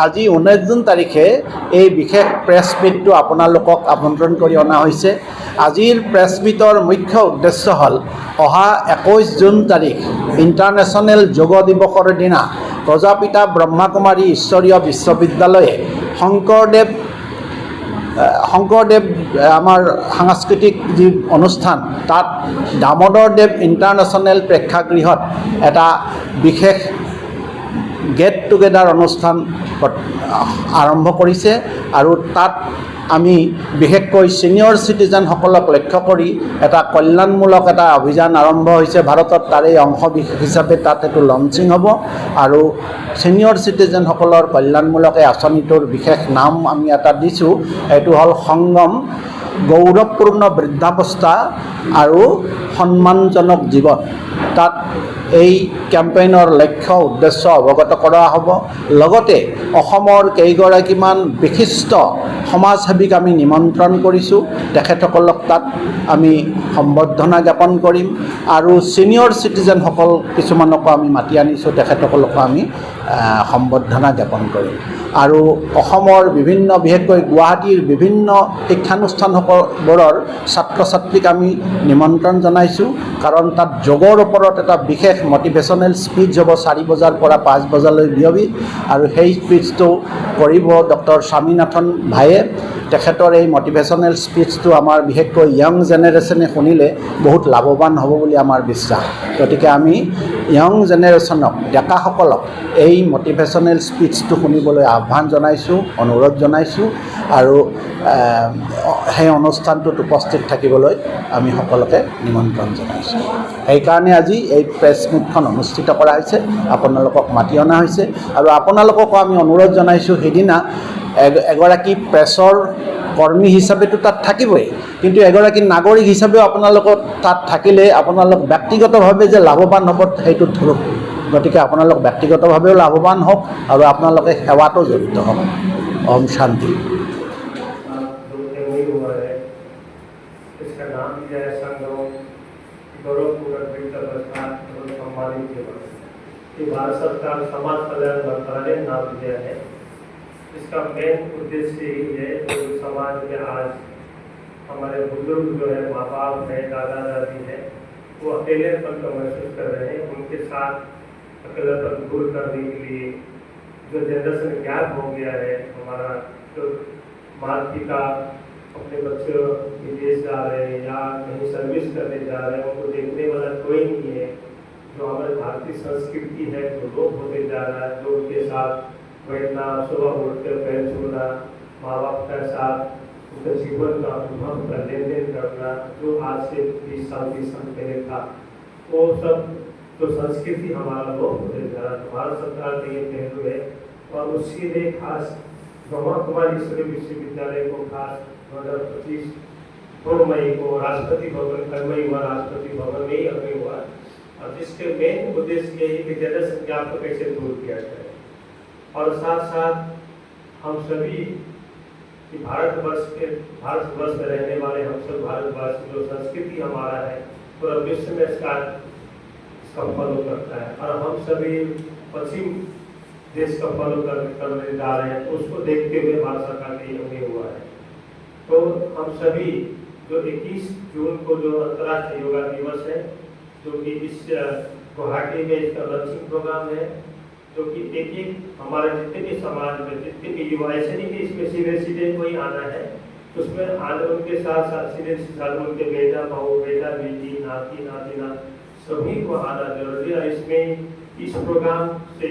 আজি 19 জুন তাৰিখে এই বিশেষ প্ৰেছ মিটটো আপোনালোকক আমন্ত্ৰণ কৰি অনা হৈছে। আজিৰ প্ৰেছ মিটৰ মুখ্য উদ্দেশ্য হ'ল অহা 21 জুন তাৰিখ ইণ্টাৰনেশ্যনেল যোগ দিৱসৰ দিনা প্ৰজাপিতা ব্ৰহ্মাকুমাৰী ঈশ্বৰীয় বিশ্ববিদ্যালয়ে শংকৰদেৱ আমাৰ সাংস্কৃতিক যি অনুষ্ঠান তাত দামোদৰদেৱ ইণ্টাৰনেশ্যনেল প্ৰেক্ষাগৃহত এটা বিশেষ গেট টুগেডাৰ অনুষ্ঠান আৰম্ভ কৰিছে আৰু তাত আমি বিশেষকৈ ছিনিয়ৰ চিটিজেনসকলক লক্ষ্য কৰি এটা কল্যাণমূলক এটা অভিযান আৰম্ভ হৈছে ভাৰতত। তাৰে অংশ হিচাপে তাত এইটো লঞ্চিং হ'ব আৰু ছিনিয়ৰ চিটিজেনসকলৰ কল্যাণমূলক এই আঁচনিটোৰ বিশেষ নাম আমি এটা দিছোঁ, এইটো হ'ল সংগম গৌৰৱপূৰ্ণ বৃদ্ধাৱস্থা আৰু সন্মানজনক জীৱন। তাত এই কেম্পেইনৰ লক্ষ্য উদ্দেশ্য অৱগত কৰা হ'ব। লগতে অসমৰ কেইগৰাকীমান বিশিষ্ট সমাজসেৱীক আমি নিমন্ত্ৰণ কৰিছোঁ, তেখেতসকলক তাত আমি সম্বৰ্ধনা জ্ঞাপন কৰিম আৰু ছিনিয়ৰ চিটিজেনসকল কিছুমানকো আমি মাতি আনিছোঁ, তেখেতসকলকো আমি সম্বৰ্ধনা জ্ঞাপন কৰিম। আৰু অসমৰ বিভিন্ন বিশেষকৈ গুৱাহাটীৰ বিভিন্ন শিক্ষানুষ্ঠানবোৰৰ ছাত্ৰ ছাত্ৰীক আমি নিমন্ত্ৰণ জনাইছোঁ, কাৰণ তাত যোগৰ ওপৰত এটা বিশেষ মটিভেশ্যনেল স্পীচ হ'ব 4 বজাৰ পৰা 5 বজালৈ বিয়পি, আৰু সেই স্পীচটো কৰিব ডক্টৰ স্বামীনাথন ভায়ে। তেখেতৰ এই মটিভেশ্যনেল স্পীচটো আমাৰ বিশেষকৈ য়াং জেনেৰেশ্যনে শুনিলে বহুত লাভৱান হ'ব বুলি আমাৰ বিশ্বাস। গতিকে আমি য়াং জেনেৰেশ্যনক, ডেকাসকলক এই মটিভেশ্যনেল স্পীচটো শুনিবলৈ আহ্বান জনাইছোঁ, অনুৰোধ জনাইছোঁ আৰু সেই অনুষ্ঠানটোত উপস্থিত থাকিবলৈ আমি সকলোকে নিমন্ত্ৰণ জনাইছোঁ। সেইকাৰণে আজি এই প্ৰেছ মিটখন অনুষ্ঠিত কৰা হৈছে, আপোনালোকক মাতি অনা হৈছে আৰু আপোনালোককো আমি অনুৰোধ জনাইছোঁ, সেইদিনা এগৰাকী প্ৰেছৰ কৰ্মী হিচাপেতো তাত থাকিবই, কিন্তু এগৰাকী নাগৰিক হিচাপেও আপোনালোকক তাত থাকিলে আপোনালোক ব্যক্তিগতভাৱে যে লাভৱান হ'ব সেইটো ধৰক। গতিকে আপোনালোক ব্যক্তিগতভাৱেও লাভৱান হওক আৰু আপোনালোকে সেৱাতো জড়িত হওক। ওম শান্তি। भारत सरकार समाज कल्याण मंत्रालय नाम दिया है। इसका मेन उद्देश्य यही है कि समाज में आज हमारे बुजुर्ग जो है, माँ बाप है, दादा दादी है, वो अकेलेपन का महसूस कर रहे हैं। उनके साथ अकेलेपन दूर करने के लिए जो जनरेशन गैप हो गया है, हमारा जो माता पिता अपने बच्चों विदेश जा रहे हैं या कहीं सर्विस करने जा रहे हैं, उनको देखने वाला कोई नहीं है। जो हमारी भारतीय संस्कृति है जो लोप होते जा रहा है, जो उनके साथ बैठना, सुबह उठकर पैर छूना, माँ बाप के साथ उनके जीवन का अनुभव का लेन देन करना, जो आज से 20 साल पहले था, वो सब जो संस्कृति हमारा लोप होते जा रहा है। भारत सरकार का ये पहलू है और उसके लिए खास ब्रह्माकुमारी ईश्वरीय विश्वविद्यालय को खास 2025 2 मई को राष्ट्रपति भवन में ही अग्नि हुआ, और जिसके मेन उद्देश्य यही कि जनरेशन गैप को कैसे दूर किया जाए। और साथ साथ हम सभी भारतवर्ष में रहने वाले हम सब भारतवर्ष जो संस्कृति हमारा है पूरा विश्व में इसका फॉलो करता है, और हम सभी पश्चिम देश का फॉलो करने जा रहे हैं, तो उसको देखते हुए भारत सरकार ने ये हुआ है। तो हम सभी जो 21 जून को जो अंतर्राष्ट्रीय योगा दिवस है, जो कि इस गुवाहाटी में इसका लॉन्चिंग प्रोग्राम है, जो कि एक हमारे जितने भी समाज में जितने भी युवा, ऐसे नहीं कि इसमें सीधे कोई आना है, उसमें आने उनके साथ सीधे उनके बेटा बहू, बेटा बेटी, नाती नातिना सभी को आना जरूरी है। इसमें इस प्रोग्राम से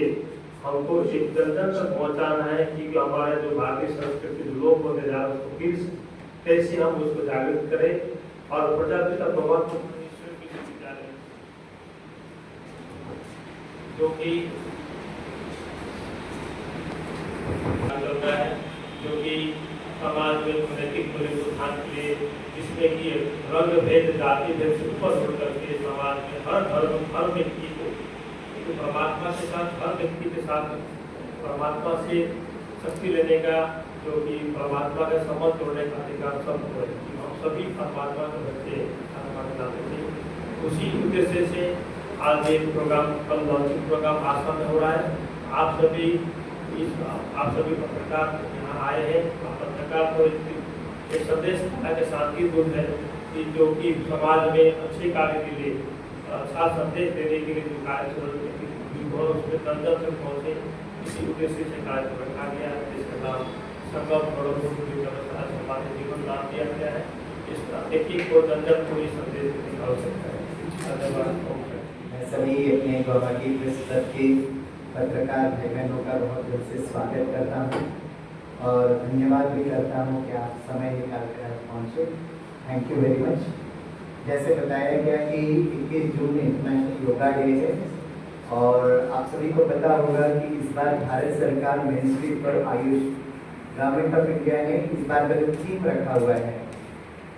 हमको एक जन तक पहुँचाना है कि हमारे जो भारतीय संस्कृति जो लोप होते जा रहा है उसको फिर कैसे हम उसको जागृत करें। और प्रजापिता ब्रह्माकुमारी ईश्वरीय विश्वविद्यालय जो कि जो कि समाज में नैतिक मूल्य उत्थान के लिए, जिसमें कि रंग भेद जाति भेद से ऊपर उठ करके समाज में हर धर्म हर व्यक्ति को परमात्मा के साथ, हर व्यक्ति के साथ परमात्मा से शक्ति लेने का, जो कि परमात्मा का संबंध तोड़ने का अधिकार सबको है। हम सभी परमात्मा के बच्चे उसी उद्देश्य से आज ये प्रोग्राम कल लॉन्चिंग प्रोग्राम आसाम में हो रहा है। आप सभी आप सभी पत्रकार यहाँ आए हैं। पत्रकार तो एक संदेश के शांति दूत है कि जो कि समाज में अच्छे कार्य के लिए अच्छा संदेश देने के लिए जो कार्य उसमें तंत्र तक पहुँचे, इसी उद्देश्य से कार्य रखा गया है, जिसका नाम संगम समाज जीवन नाम दिया गया है। इस एक को तंत्र को ये संदेश देने की आवश्यकता है। धन्यवाद। मैं सभी अपने गुवाहाटी प्रेस क्लब के पत्रकार भाई बहनों का बहुत दिल से स्वागत करता हूँ और धन्यवाद भी करता हूँ कि आप समय निकाल कर पहुँचे। Thank you very much. जैसे बताया गया कि 21 जून इंटरनेशनल योगा डे है और आप सभी को पता होगा कि इस बार भारत सरकार ministry for Ayush government of India ने इस बार का जो थीम रखा हुआ है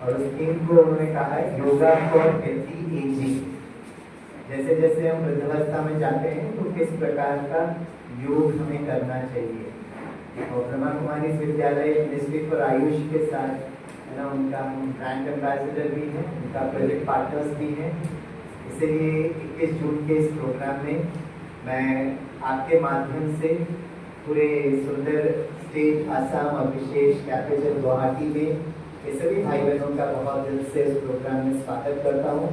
और उस थीम को उन्होंने कहा है योगा फॉर हेल्थी एजिंग। जैसे जैसे हम वृद्धावस्था में जाते हैं तो किस प्रकार का योग हमें करना चाहिए। और ब्रह्मा कुमारी विद्यालय मिनिस्ट्री फॉर आयुष के साथ है ना, उनका हम ब्रांड एम्बेसडर भी हैं, उनका प्रोजेक्ट पार्टनर्स भी हैं। इसलिए 21 जून के इस प्रोग्राम में मैं आपके माध्यम से पूरे सुंदर स्टेट आसाम और विशेष कैपिटल गुवाहाटी में ये सभी भाई बहनों का बहुत दिल से इस प्रोग्राम में स्वागत करता हूँ।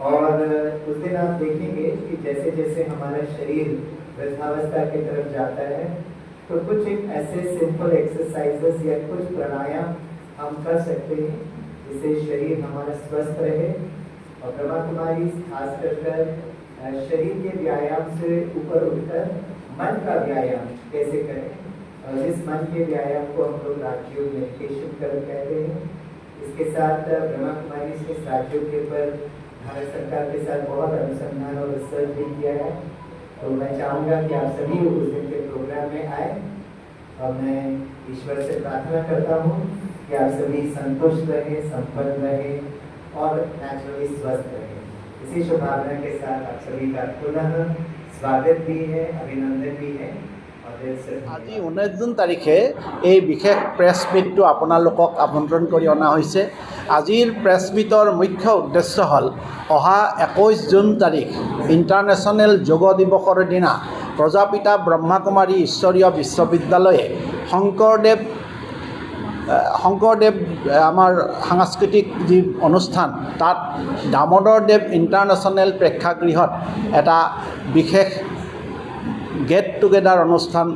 और उस दिन आप देखेंगे कि जैसे जैसे हमारा शरीर वृद्धावस्था की तरफ जाता है तो कुछ एक ऐसे सिंपल एक्सरसाइजेस या कुछ प्राणायाम हम कर सकते हैं जिससे शरीर हमारा स्वस्थ रहे। और ब्रह्मा कुमारी खास कर शरीर के व्यायाम से ऊपर उठकर मन का व्यायाम कैसे करें, और इस मन के व्यायाम को हम लोग राजयोग मेडिटेशन कहते हैं। इसके साथ ब्रह्मा कुमारी इस राजयोग के ऊपर भारत सरकार के साथ बहुत अनुसंधान और रिसर्च भी किया है। तो मैं चाहूँगा कि आप सभी उस दिन के प्रोग्राम में आए और मैं ईश्वर से प्रार्थना करता हूँ कि आप सभी संतुष्ट रहें, संपन्न रहें और नेचुरली स्वस्थ रहें। इसी शुभकामना के साथ आप सभी का पुनः स्वागत भी है, अभिनंदन भी है। আজি 19 জুন তাৰিখে এই বিশেষ প্ৰেছ মিটটো আপোনালোকক আমন্ত্ৰণ কৰি অনা হৈছে। আজিৰ প্ৰেছ মিটৰ মুখ্য উদ্দেশ্য হ'ল অহা 21 জুন তাৰিখ ইণ্টাৰনেশ্যনেল যোগ দিৱসৰ দিনা প্ৰজাপিতা ব্ৰহ্মাকুমাৰী ঈশ্বৰীয় বিশ্ববিদ্যালয়ে শংকৰদেৱ আমাৰ সাংস্কৃতিক যি অনুষ্ঠান তাত দামোদৰদেৱ ইণ্টাৰনেশ্যনেল প্ৰেক্ষাগৃহত এটা বিশেষ গেট টুগেডাৰ অনুষ্ঠান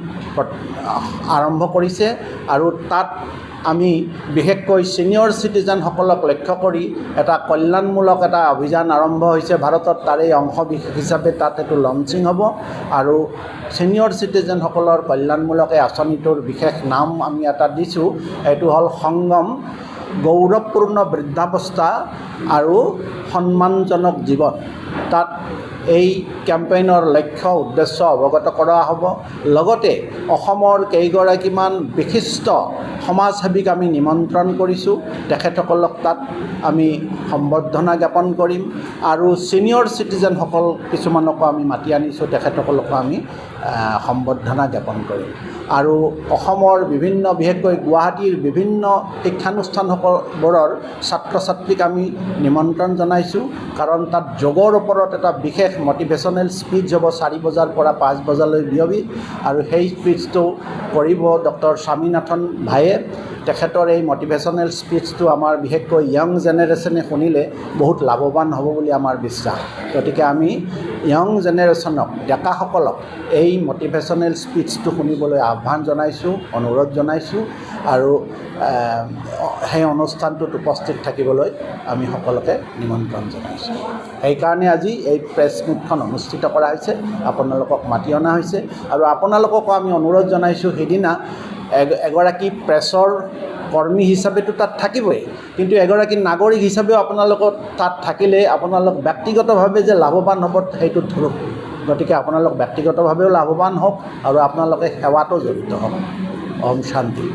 আৰম্ভ কৰিছে আৰু তাত আমি বিশেষকৈ ছিনিয়ৰ চিটিজেনসকলক লক্ষ্য কৰি এটা কল্যাণমূলক এটা অভিযান আৰম্ভ হৈছে ভাৰতত। তাৰে অংশ হিচাপে তাত এইটো লঞ্চিং হ'ব আৰু ছিনিয়ৰ চিটিজেনসকলৰ কল্যাণমূলক এই আঁচনিটোৰ বিশেষ নাম আমি এটা দিছোঁ, এইটো হ'ল সংগম গৌৰৱপূৰ্ণ বৃদ্ধাৱস্থা আৰু সন্মানজনক জীৱন। তাত এই কেম্পেইনৰ লক্ষ্য উদ্দেশ্য অৱগত কৰা হ'ব। লগতে অসমৰ কেইগৰাকীমান বিশিষ্ট সমাজসেৱীক আমি নিমন্ত্ৰণ কৰিছোঁ, তেখেতসকলক তাত আমি সম্বৰ্ধনা জ্ঞাপন কৰিম আৰু ছিনিয়ৰ চিটিজেনসকল কিছুমানকো আমি মাতি আনিছোঁ, তেখেতসকলকো আমি সম্বৰ্ধনা জ্ঞাপন কৰিম। আৰু অসমৰ বিভিন্ন বিশেষকৈ গুৱাহাটীৰ বিভিন্ন শিক্ষানুষ্ঠানবোৰৰ ছাত্ৰ ছাত্ৰীক আমি নিমন্ত্ৰণ জনাইছোঁ, কাৰণ তাত যোগৰ ওপৰত এটা বিশেষ মটিভেশ্যনেল স্পীচ হ'ব 4 বজাৰ পৰা 5 বজালৈ বিয়পি। আৰু সেই স্পীচটো কৰিব ডক্টৰ স্বামীনাথন ভায়ে। তেখেতৰ এই মটিভেশ্যনেল স্পীচটো আমাৰ বিশেষকৈ য়ং জেনেৰেশ্যনে শুনিলে বহুত লাভৱান হ'ব বুলি আমাৰ বিশ্বাস। গতিকে আমি য়ং জেনেৰেশ্যনক, ডেকাসকলক এই মটিভেশ্যনেল স্পীচটো শুনিবলৈ আহ্বান জনাইছোঁ, অনুৰোধ জনাইছোঁ আৰু সেই অনুষ্ঠানটোত উপস্থিত থাকিবলৈ আমি সকলোকে নিমন্ত্ৰণ জনাইছোঁ। সেইকাৰণে আজি এই প্ৰেছ মিটখন অনুষ্ঠিত কৰা হৈছে, আপোনালোকক মাতি অনা হৈছে। আৰু আপোনালোককো আমি অনুৰোধ জনাইছোঁ, সেইদিনা এগৰাকী প্ৰেছৰ কৰ্মী হিচাপেতো তাত থাকিবই, কিন্তু এগৰাকী নাগৰিক হিচাপেও আপোনালোকৰ তাত থাকিলে আপোনালোক ব্যক্তিগতভাৱে যে লাভৱান হ'ব সেইটো ধৰক। গতিকে আপোনালোক ব্যক্তিগতভাৱেও লাভৱান হওক আৰু আপোনালোকে সেৱাতো জড়িত হওক। ওম শান্তি।